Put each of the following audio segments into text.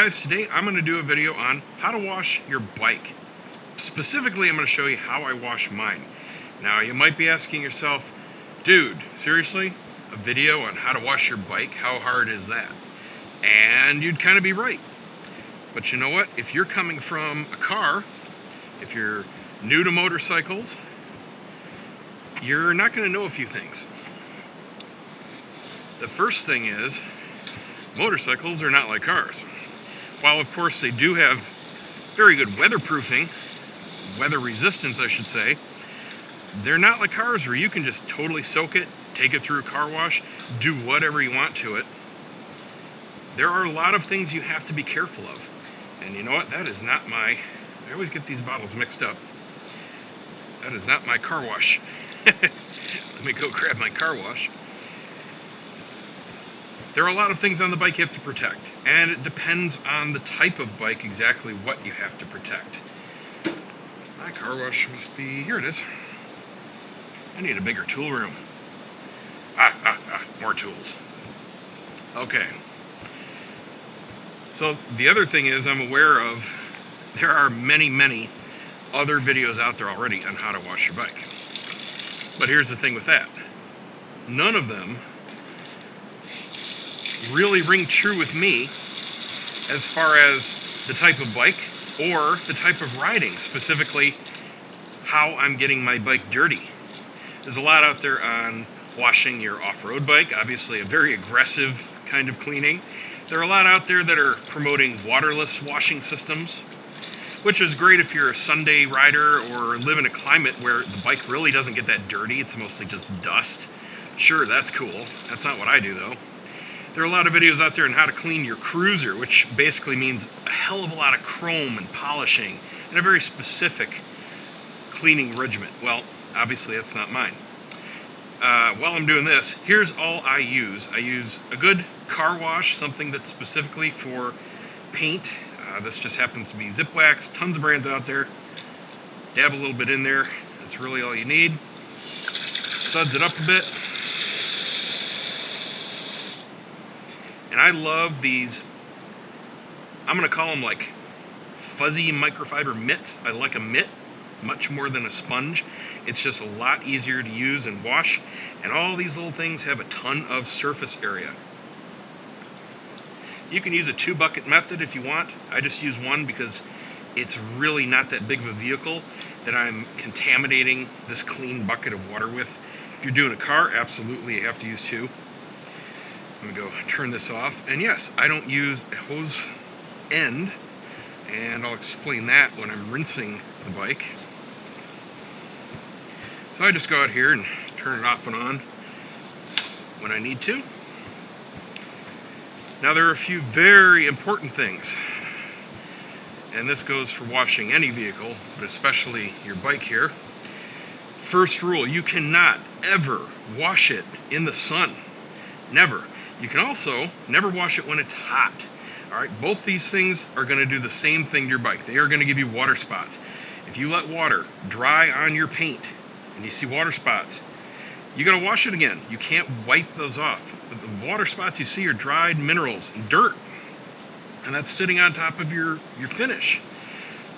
guys, today I'm going to do a video on how to wash your bike. Specifically, I'm going to show you how I wash mine. Now, you might be asking yourself, dude, seriously? A video on how to wash your bike? How hard is that? And you'd kind of be right. But you know what? If you're coming from a car, if you're new to motorcycles, you're not going to know a few things. The first thing is, motorcycles are not like cars. While of course they do have very good weatherproofing, weather resistance I should say, they're not like cars where you can just totally soak it, take it through a car wash, do whatever you want to it. There are a lot of things you have to be careful of. And you know what? That is not my, I always get these bottles mixed up. That is not my car wash. Let me go grab my car wash. There are a lot of things on the bike you have to protect, and it depends on the type of bike exactly what you have to protect. My car wash must be, here it is. I need a bigger tool room. More tools. Okay. So the other thing is I'm aware of, there are many other videos out there already on how to wash your bike. But here's the thing with that. None of them really ring true with me as far as the type of bike or the type of riding, specifically how I'm getting my bike dirty. There's a lot out there on washing your off-road bike, obviously a very aggressive kind of cleaning. There are a lot out there that are promoting waterless washing systems, which is great if you're a Sunday rider or live in a climate where the bike really doesn't get that dirty, it's mostly just dust. Sure, that's cool. That's not what I do though. There are a lot of videos out there on how to clean your cruiser, which basically means a hell of a lot of chrome and polishing and a very specific cleaning regimen. Well, obviously that's not mine. While I'm doing this, here's all I use. I use a good car wash, something that's specifically for paint. This just happens to be Zip Wax, tons of brands out there. Dab a little bit in there, that's really all you need. Suds it up a bit. And I love these, I'm going to call them like fuzzy microfiber mitts. I like a mitt much more than a sponge. It's just a lot easier to use and wash. And all these little things have a ton of surface area. You can use a 2-bucket method if you want. I just use one because it's really not that big of a vehicle that I'm contaminating this clean bucket of water with. If you're doing a car, absolutely you have to use 2. I'm going to go turn this off. And yes, I don't use a hose end, and I'll explain that when I'm rinsing the bike. So I just go out here and turn it off and on when I need to. Now there are a few very important things, and this goes for washing any vehicle, but especially your bike here. First rule, you cannot ever wash it in the sun. Never. You can also never wash it when it's hot. Alright, both these things are going to do the same thing to your bike. They are going to give you water spots. If you let water dry on your paint and you see water spots, you got to wash it again. You can't wipe those off. The water spots you see are dried minerals and dirt, and that's sitting on top of your finish.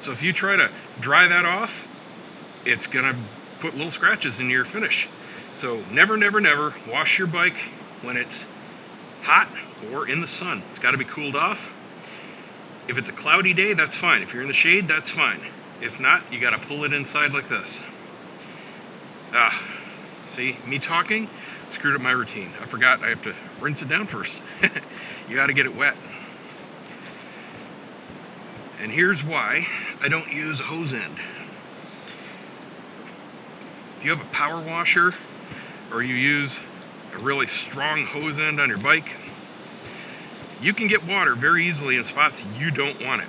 So if you try to dry that off, it's going to put little scratches in your finish. So never wash your bike when it's hot or in the sun. It's got to be cooled off. If it's a cloudy day, that's fine. If you're in the shade, that's fine. If not, you got to pull it inside like this. See, me talking screwed up my routine. I forgot I have to rinse it down first. You got to get it wet. And here's why I don't use a hose end. If you have a power washer or you use a really strong hose end on your bike, you can get water very easily in spots you don't want it.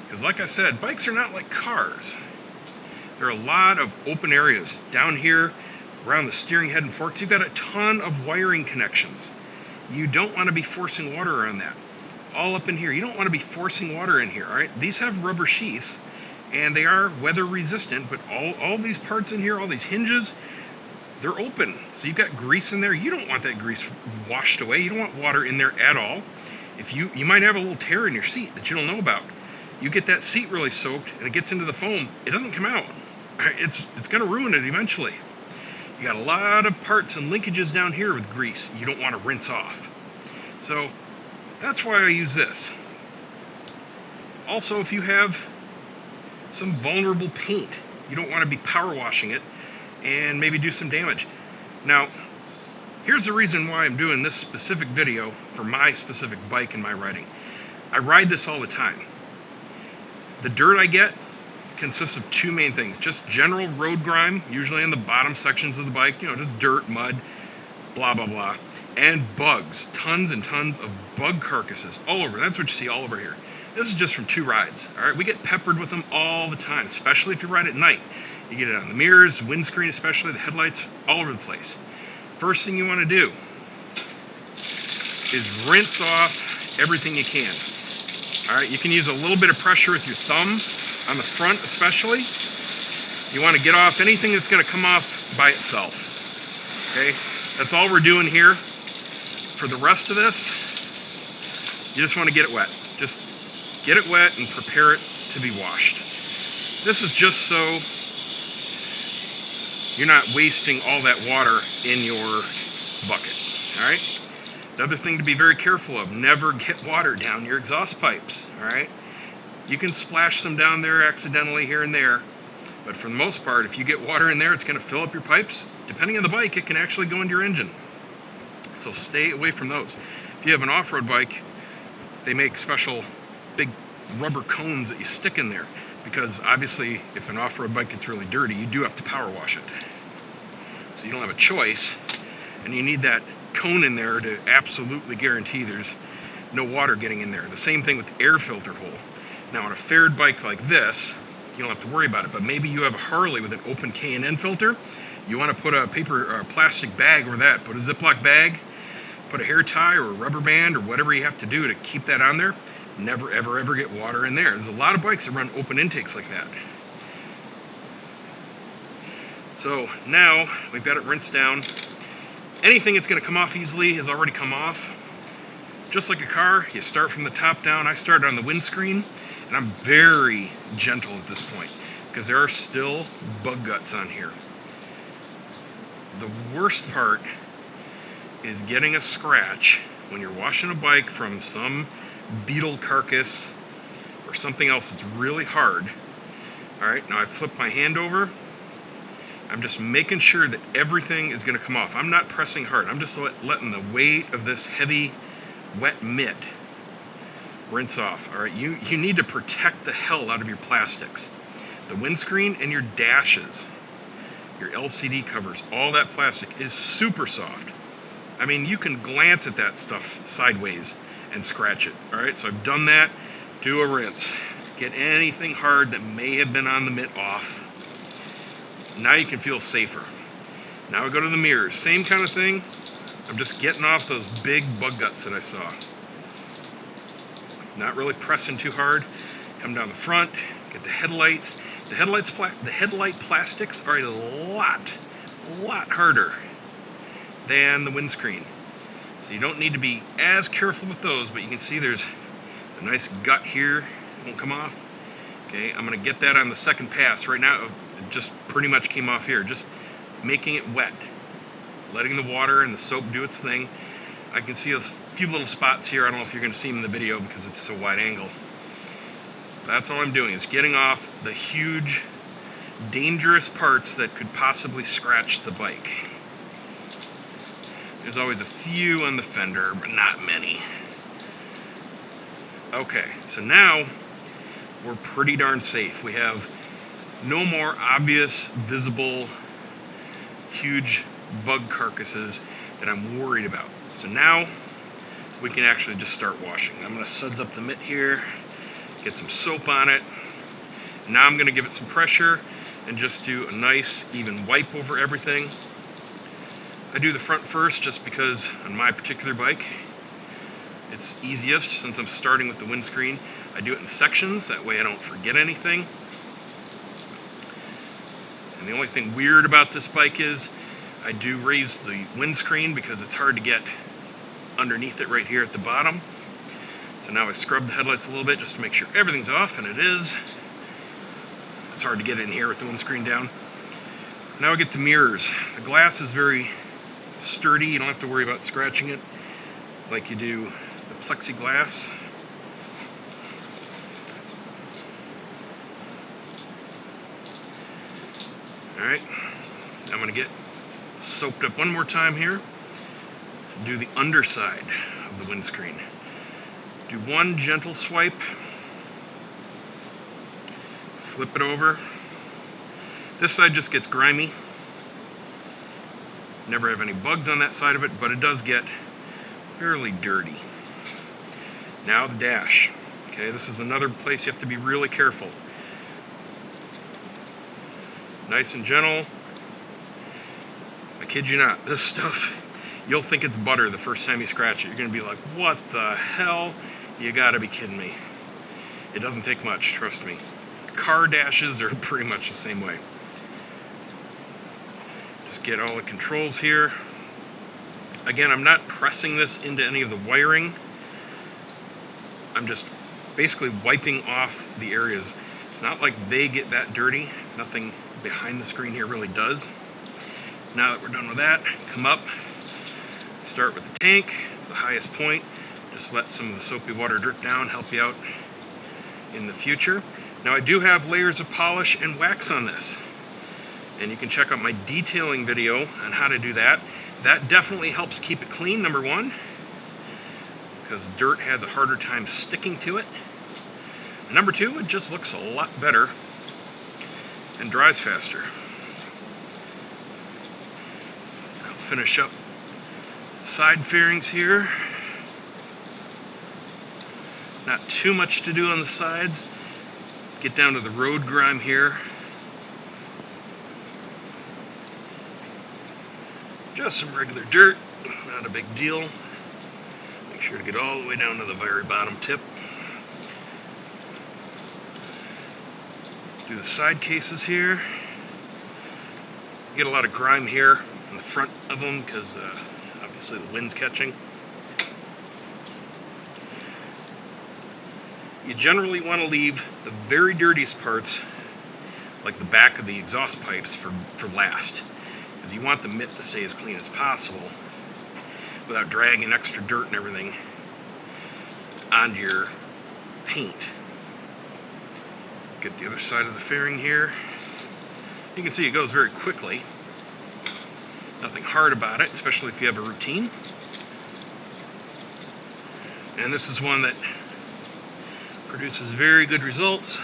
Because like I said, bikes are not like cars. There are a lot of open areas down here around the steering head and forks. You've got a ton of wiring connections. You don't want to be forcing water around that. All up in here, you don't want to be forcing water in here, all right? These have rubber sheaths and they are weather resistant, but all these parts in here, all these hinges, they're open. So you've got grease in there. You don't want that grease washed away. You don't want water in there at all. if you might have a little tear in your seat that you don't know about. You get that seat really soaked and it gets into the foam, it doesn't come out. It's going to ruin it eventually. You got a lot of parts and linkages down here with grease you don't want to rinse off. So that's why I use this. Also, if you have some vulnerable paint, you don't want to be power washing it and maybe do some damage. Now, here's the reason why I'm doing this specific video for my specific bike and my riding. I ride this all the time. The dirt I get consists of two main things. Just general road grime, usually in the bottom sections of the bike, just dirt, mud, blah, blah, blah. And bugs, tons and tons of bug carcasses all over. That's what you see all over here. This is just from 2 rides, all right? We get peppered with them all the time, especially if you ride at night. You get it on the mirrors, windscreen especially, the headlights, all over the place. First thing you want to do is rinse off everything you can. All right, you can use a little bit of pressure with your thumb on the front especially. You want to get off anything that's going to come off by itself. Okay, that's all we're doing here. For the rest of this, you just want to get it wet. Just get it wet and prepare it to be washed. This is just so you're not wasting all that water in your bucket. All right. Another thing to be very careful of, never get water down your exhaust pipes, all right? You can splash some down there accidentally here and there, but for the most part, if you get water in there, it's going to fill up your pipes. Depending on the bike, it can actually go into your engine. So stay away from those. If you have an off-road bike, they make special big rubber cones that you stick in there, because obviously if an off-road bike gets really dirty, you do have to power wash it. So you don't have a choice, and you need that cone in there to absolutely guarantee there's no water getting in there. The same thing with the air filter hole. Now on a faired bike like this, you don't have to worry about it, but maybe you have a Harley with an open K&N filter. You want to put a paper or a plastic bag over that, put a Ziploc bag, put a hair tie or a rubber band or whatever you have to do to keep that on there. Never ever ever get water in there. There's a lot of bikes that run open intakes like that. So now we've got it rinsed down. Anything that's going to come off easily has already come off. Just like a car, you start from the top down. I started on the windscreen, and I'm very gentle at this point because there are still bug guts on here. The worst part is getting a scratch when you're washing a bike from some beetle carcass or something else that's really hard. All right, now I flip my hand over. I'm just making sure that everything is going to come off. I'm not pressing hard. I'm just letting the weight of this heavy, wet mitt rinse off. All right, you need to protect the hell out of your plastics. The windscreen and your dashes, your LCD covers, all that plastic is super soft. I mean, you can glance at that stuff sideways and scratch it. All right, so I've done that. Do a rinse. Get anything hard that may have been on the mitt off. Now you can feel safer. Now I go to the mirrors. Same kind of thing. I'm just getting off those big bug guts that I saw. Not really pressing too hard. Come down the front. Get the headlights. The headlight plastics are a lot harder than the windscreen. So you don't need to be as careful with those, but you can see there's a nice gut here. It won't come off. Okay, I'm gonna get that on the second pass. Right now, it just pretty much came off here. Just making it wet. Letting the water and the soap do its thing. I can see a few little spots here. I don't know if you're gonna see them in the video because it's so wide angle. That's all I'm doing is getting off the huge, dangerous parts that could possibly scratch the bike. There's always a few on the fender, but not many. Okay, so now we're pretty darn safe. We have no more obvious, visible, huge bug carcasses that I'm worried about. So now we can actually just start washing. I'm gonna suds up the mitt here, get some soap on it. Now I'm gonna give it some pressure and just do a nice even wipe over everything. I do the front first just because on my particular bike it's easiest since I'm starting with the windscreen. I do it in sections, that way I don't forget anything. And the only thing weird about this bike is I do raise the windscreen because it's hard to get underneath it right here at the bottom. So now I scrub the headlights a little bit just to make sure everything's off, and it is. It's hard to get in here with the windscreen down. Now I get the mirrors. The glass is very sturdy. You don't have to worry about scratching it like you do the plexiglass. Alright, I'm going to get soaped up one more time here. Do the underside of the windscreen. Do one gentle swipe. Flip it over. This side just gets grimy. Never have any bugs on that side of it, but it does get fairly dirty. Now the dash. Okay, this is another place you have to be really careful. Nice and gentle. I kid you not, this stuff, you'll think it's butter the first time you scratch it. You're going to be like, what the hell? You gotta be kidding me. It doesn't take much, trust me. Car dashes are pretty much the same way. Just get all the controls here. Again, I'm not pressing this into any of the wiring. I'm just basically wiping off the areas. It's not like they get that dirty. Nothing behind the screen here really does. Now that we're done with that, come up, start with the tank. It's the highest point. Just let some of the soapy water drip down, help you out in the future. Now I do have layers of polish and wax on this, and you can check out my detailing video on how to do that. That definitely helps keep it clean, number one, because dirt has a harder time sticking to it. And number two, it just looks a lot better and dries faster. I'll finish up side fairings here. Not too much to do on the sides. Get down to the road grime here. Just some regular dirt, not a big deal. Make sure to get all the way down to the very bottom tip. Do the side cases here. Get a lot of grime here in the front of them because obviously the wind's catching. You generally want to leave the very dirtiest parts, like the back of the exhaust pipes, for last. Because you want the mitt to stay as clean as possible without dragging extra dirt and everything onto your paint. Get the other side of the fairing here. You can see it goes very quickly. Nothing hard about it, especially if you have a routine. And this is one that produces very good results.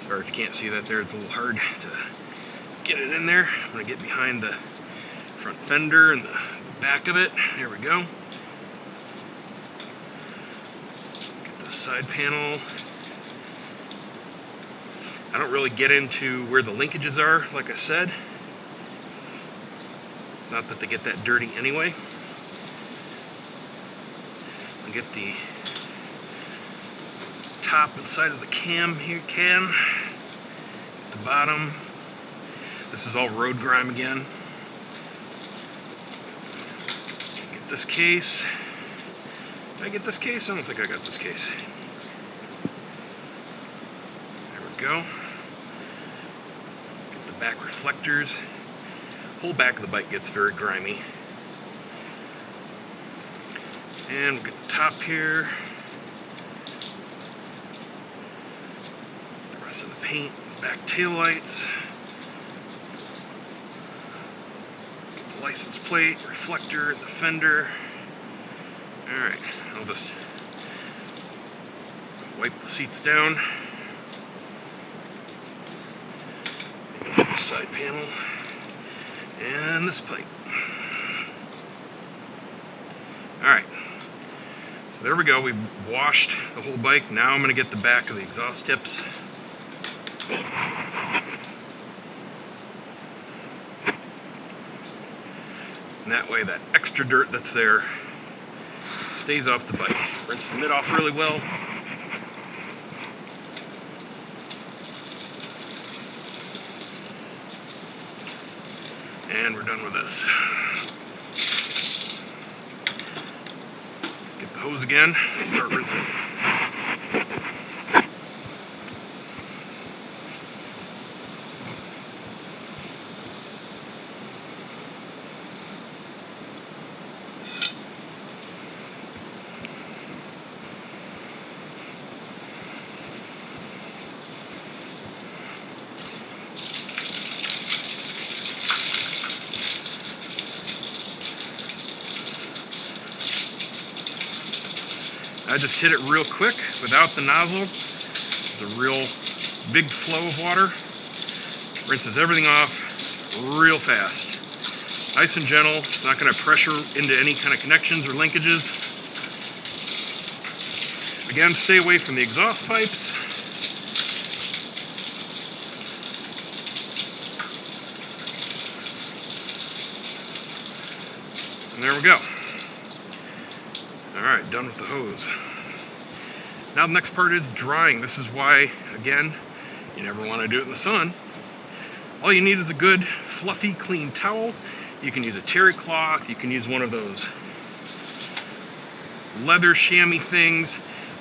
Sorry if you can't see that there, it's a little hard to get it in there. I'm going to get behind the front fender and the back of it. There we go. Get the side panel. I don't really get into where the linkages are, like I said. It's not that they get that dirty anyway. I'll get the top and side of the cam here, the bottom. This is all road grime again. Get this case. Did I get this case? I don't think I got this case. There we go. Get the back reflectors. Whole back of the bike gets very grimy. And we'll get the top here. The rest of the paint, back tail lights. Get the license plate, reflector, the fender. Alright, I'll just wipe the seats down. The side panel. And this pipe. Alright. So there we go. We've washed the whole bike. Now I'm going to get the back of the exhaust tips. And that way that extra dirt that's there stays off the bike. Rinse the mitt off really well. And we're done with this. Get Hose again, start rinsing. I just hit it real quick without the nozzle. It's a real big flow of water. Rinses everything off real fast. Nice and gentle. It's not going to pressure into any kind of connections or linkages. Again, stay away from the exhaust pipes. And there we go. Alright, done with the hose. Now the next part is drying. This is why, again, you never want to do it in the sun. All you need is a good, fluffy, clean towel. You can use a terry cloth. You can use one of those leather chamois things.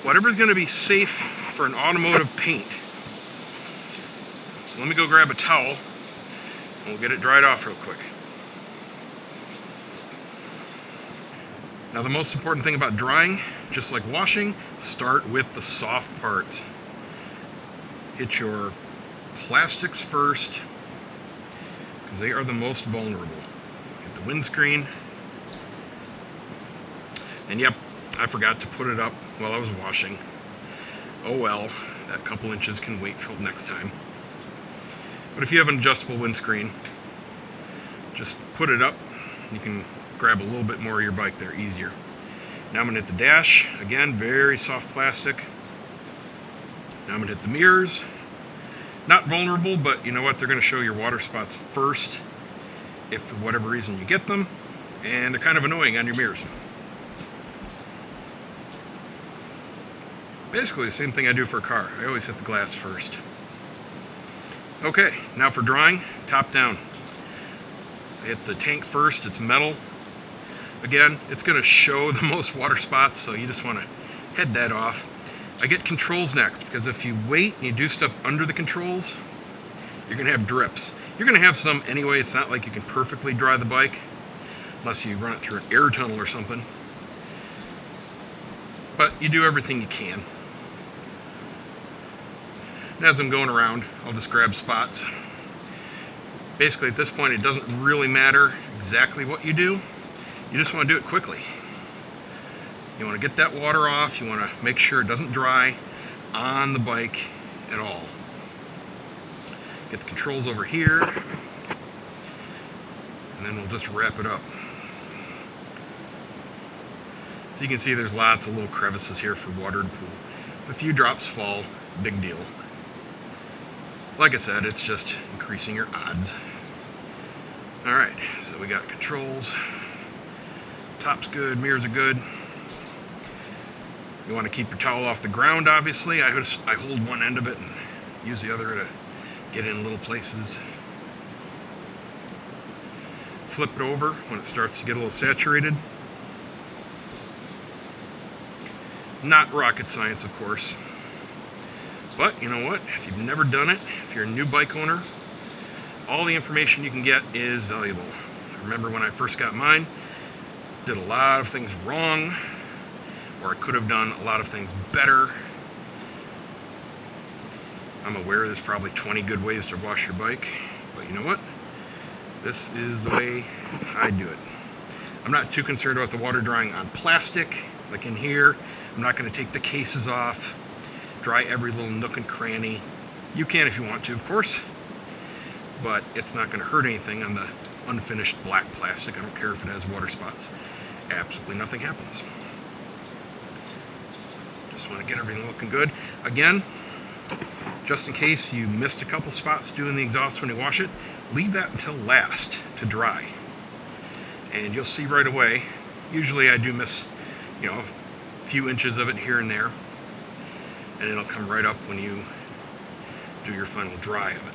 Whatever's going to be safe for an automotive paint. So let me go grab a towel and we'll get it dried off real quick. Now the most important thing about drying, just like washing, start with the soft parts. Hit your plastics first, because they are the most vulnerable. Hit the windscreen. And yep, I forgot to put it up while I was washing. Oh well, that couple inches can wait till next time. But if you have an adjustable windscreen, just put it up. You can grab a little bit more of your bike there easier. Now I'm going to hit the dash. Again, very soft plastic. Now I'm going to hit the mirrors. Not vulnerable, but you know what? They're going to show your water spots first if for whatever reason you get them. And they're kind of annoying on your mirrors. Basically the same thing I do for a car. I always hit the glass first. Okay, now for drying, top down. I hit the tank first. It's metal. Again, it's going to show the most water spots, so you just want to head that off. I get controls next, because if you wait and you do stuff under the controls, you're going to have drips. You're going to have some anyway. It's not like you can perfectly dry the bike, unless you run it through an air tunnel or something. But you do everything you can. And as I'm going around, I'll just grab spots. Basically, at this point, it doesn't really matter exactly what you do. You just want to do it quickly. You want to get that water off. You want to make sure it doesn't dry on the bike at all. Get the controls over here, and then we'll just wrap it up. So you can see there's lots of little crevices here for water to pool. A few drops fall, big deal. Like I said, it's just increasing your odds. Alright, so we got controls. Top's good, mirrors are good. You want to keep your towel off the ground, obviously. I hold one end of it and use the other to get in little places. Flip it over when it starts to get a little saturated. Not rocket science, of course. But you know what? If you've never done it, if you're a new bike owner, all the information you can get is valuable. I remember when I first got mine, did a lot of things wrong, or I could have done a lot of things better. I'm aware there's probably 20 good ways to wash your bike, but you know what? This is the way I do it. I'm not too concerned about the water drying on plastic, like in here. I'm not going to take the cases off, dry every little nook and cranny. You can if you want to, of course, but it's not going to hurt anything on the unfinished black plastic. I don't care if it has water spots. Absolutely nothing happens. Just want to get everything looking good. Again, just in case you missed a couple spots doing the exhaust when you wash it, leave that until last to dry. And you'll see right away, usually I do miss, a few inches of it here and there, and it'll come right up when you do your final dry of it.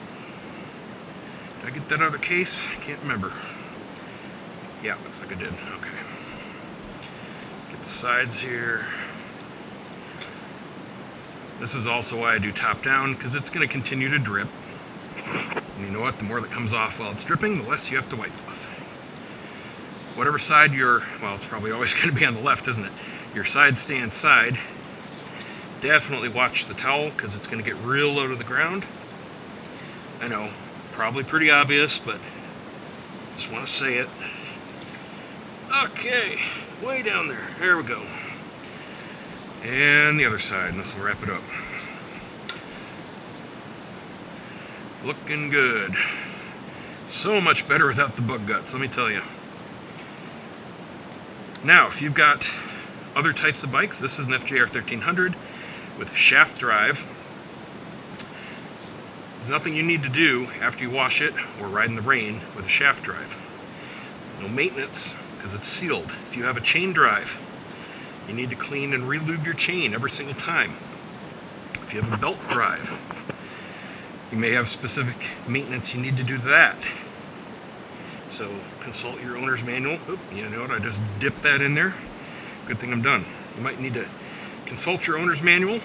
Did I get that out of the case? I can't remember. Yeah, looks like I did. Okay. Get the sides here. This is also why I do top down, because it's going to continue to drip. And you know what? The more that comes off while it's dripping, the less you have to wipe off. Whatever side you're, well, it's probably always going to be on the left, isn't it? Your side stand side. Definitely watch the towel, because it's going to get real low to the ground. I know, probably pretty obvious, but just want to say it. Okay, way down there. There we go. And the other side, and this will wrap it up. Looking good. So much better without the bug guts, let me tell you. Now, if you've got other types of bikes, this is an FJR 1300 with shaft drive. There's nothing you need to do after you wash it or ride in the rain with a shaft drive. No maintenance, because it's sealed. If you have a chain drive, you need to clean and re-lube your chain every single time. If you have a belt drive, you may have specific maintenance you need to do to that. So consult your owner's manual. Oop, you know what, I just dipped that in there. Good thing I'm done. You might need to consult your owner's manual.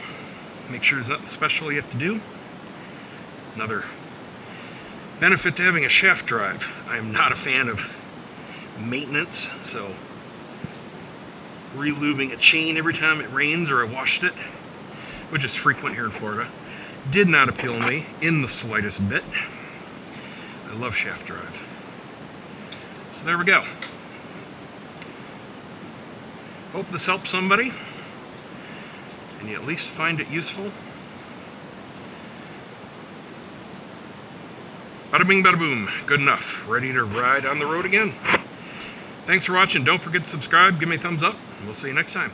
Make sure there's nothing special you have to do. Another benefit to having a shaft drive. I am not a fan of maintenance, so re-lubing a chain every time it rains or I washed it, which is frequent here in Florida, did not appeal to me in the slightest bit. I love shaft drive. So there we go. Hope this helps somebody and you at least find it useful. Bada bing, bada boom. Good enough. Ready to ride on the road again. Thanks for watching. Don't forget to subscribe. Give me a thumbs up. And we'll see you next time.